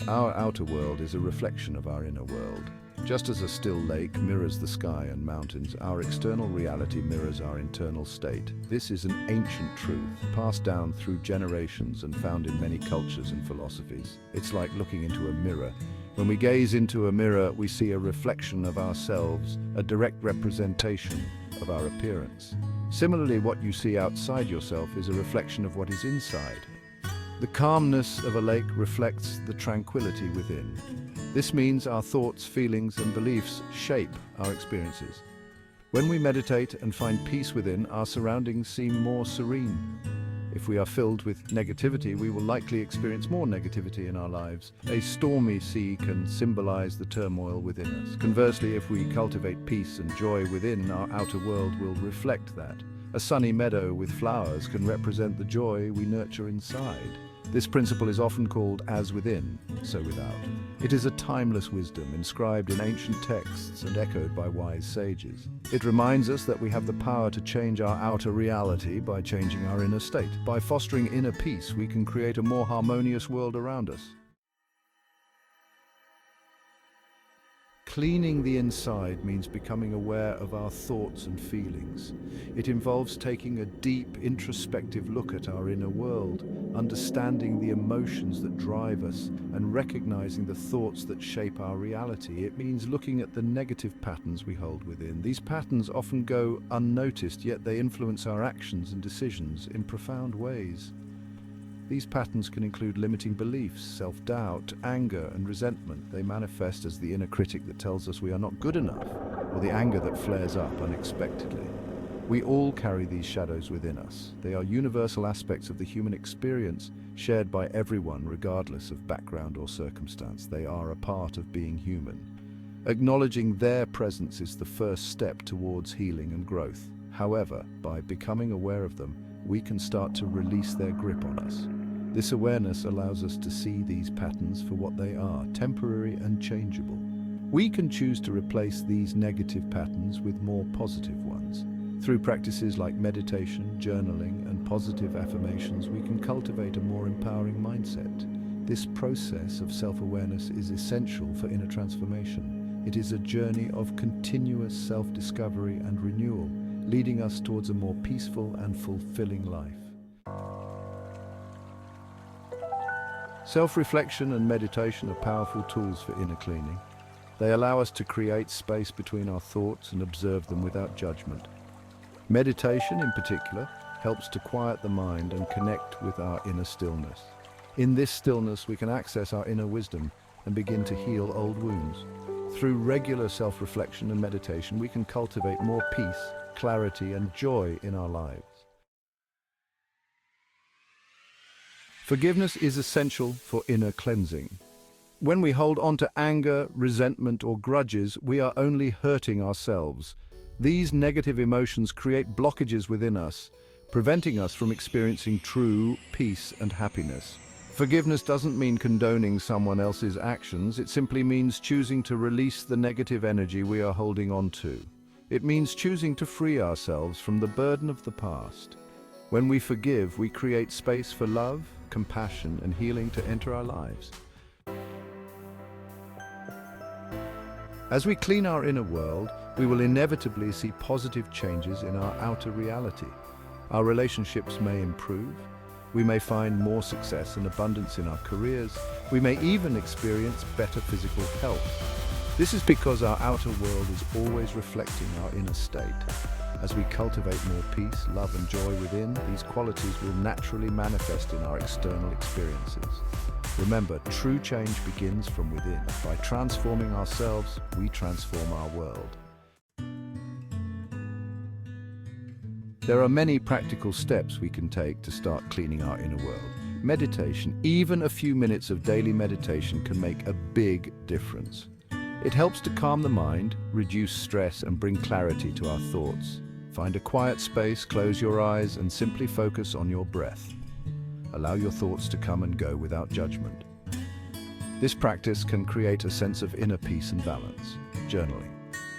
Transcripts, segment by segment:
Our outer world is a reflection of our inner world. Just as a still lake mirrors the sky and mountains, our external reality mirrors our internal state. This is an ancient truth, passed down through generations and found in many cultures and philosophies. It's like looking into a mirror. When we gaze into a mirror, we see a reflection of ourselves, a direct representation of our appearance. Similarly, what you see outside yourself is a reflection of what is inside. The calmness of a lake reflects the tranquility within. This means our thoughts, feelings, and beliefs shape our experiences. When we meditate and find peace within, our surroundings seem more serene. If we are filled with negativity, we will likely experience more negativity in our lives. A stormy sea can symbolize the turmoil within us. Conversely, if we cultivate peace and joy within, our outer world will reflect that. A sunny meadow with flowers can represent the joy we nurture inside. This principle is often called as within, so without. It is a timeless wisdom inscribed in ancient texts and echoed by wise sages. It reminds us that we have the power to change our outer reality by changing our inner state. By fostering inner peace, we can create a more harmonious world around us. Cleaning the inside means becoming aware of our thoughts and feelings. It involves taking a deep, introspective look at our inner world, understanding the emotions that drive us, and recognizing the thoughts that shape our reality. It means looking at the negative patterns we hold within. These patterns often go unnoticed, yet they influence our actions and decisions in profound ways. These patterns can include limiting beliefs, self-doubt, anger, and resentment. They manifest as the inner critic that tells us we are not good enough, or the anger that flares up unexpectedly. We all carry these shadows within us. They are universal aspects of the human experience, shared by everyone regardless of background or circumstance. They are a part of being human. Acknowledging their presence is the first step towards healing and growth. However, by becoming aware of them, we can start to release their grip on us. This awareness allows us to see these patterns for what they are, temporary and changeable. We can choose to replace these negative patterns with more positive ones. Through practices like meditation, journaling, and positive affirmations, we can cultivate a more empowering mindset. This process of self-awareness is essential for inner transformation. It is a journey of continuous self-discovery and renewal, leading us towards a more peaceful and fulfilling life. Self-reflection and meditation are powerful tools for inner cleaning. They allow us to create space between our thoughts and observe them without judgment. Meditation, in particular, helps to quiet the mind and connect with our inner stillness. In this stillness, we can access our inner wisdom and begin to heal old wounds. Through regular self-reflection and meditation, we can cultivate more peace, clarity, and joy in our lives. Forgiveness is essential for inner cleansing. When we hold on to anger, resentment, or grudges, we are only hurting ourselves. These negative emotions create blockages within us, preventing us from experiencing true peace and happiness. Forgiveness doesn't mean condoning someone else's actions. It simply means choosing to release the negative energy we are holding on to. It means choosing to free ourselves from the burden of the past. When we forgive, we create space for love, compassion, and healing to enter our lives. As we clean our inner world, we will inevitably see positive changes in our outer reality. Our relationships may improve. We may find more success and abundance in our careers. We may even experience better physical health. This is because our outer world is always reflecting our inner state. As we cultivate more peace, love, and joy within, these qualities will naturally manifest in our external experiences. Remember, true change begins from within. By transforming ourselves, we transform our world. There are many practical steps we can take to start cleaning our inner world. Meditation, even a few minutes of daily meditation, can make a big difference. It helps to calm the mind, reduce stress, and bring clarity to our thoughts. Find a quiet space, close your eyes, and simply focus on your breath. Allow your thoughts to come and go without judgment. This practice can create a sense of inner peace and balance. Journaling.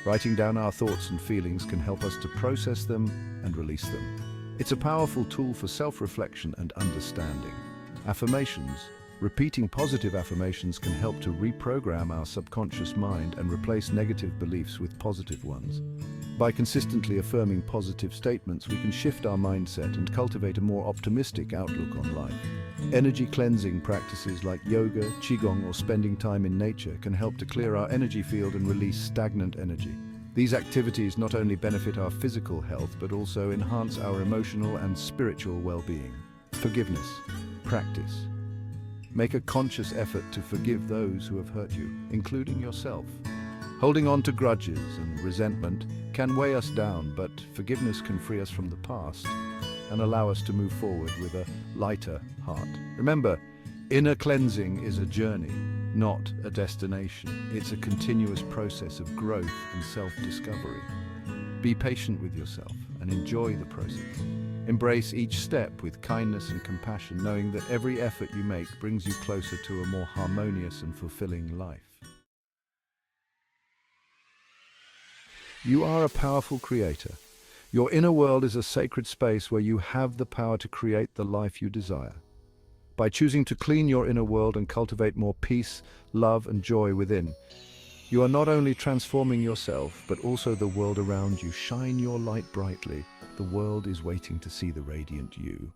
Writing down our thoughts and feelings can help us to process them and release them. It's a powerful tool for self-reflection and understanding. Affirmations. Repeating positive affirmations can help to reprogram our subconscious mind and replace negative beliefs with positive ones. By consistently affirming positive statements, we can shift our mindset and cultivate a more optimistic outlook on life. Energy cleansing practices like yoga, qigong, or spending time in nature can help to clear our energy field and release stagnant energy. These activities not only benefit our physical health, but also enhance our emotional and spiritual well-being. Forgiveness. Practice. Make a conscious effort to forgive those who have hurt you, including yourself. Holding on to grudges and resentment can weigh us down, but forgiveness can free us from the past and allow us to move forward with a lighter heart. Remember, inner cleansing is a journey, not a destination. It's a continuous process of growth and self-discovery. Be patient with yourself and enjoy the process. Embrace each step with kindness and compassion, knowing that every effort you make brings you closer to a more harmonious and fulfilling life. You are a powerful creator. Your inner world is a sacred space where you have the power to create the life you desire. By choosing to clean your inner world and cultivate more peace, love, and joy within, you are not only transforming yourself, but also the world around you. Shine your light brightly. The world is waiting to see the radiant you.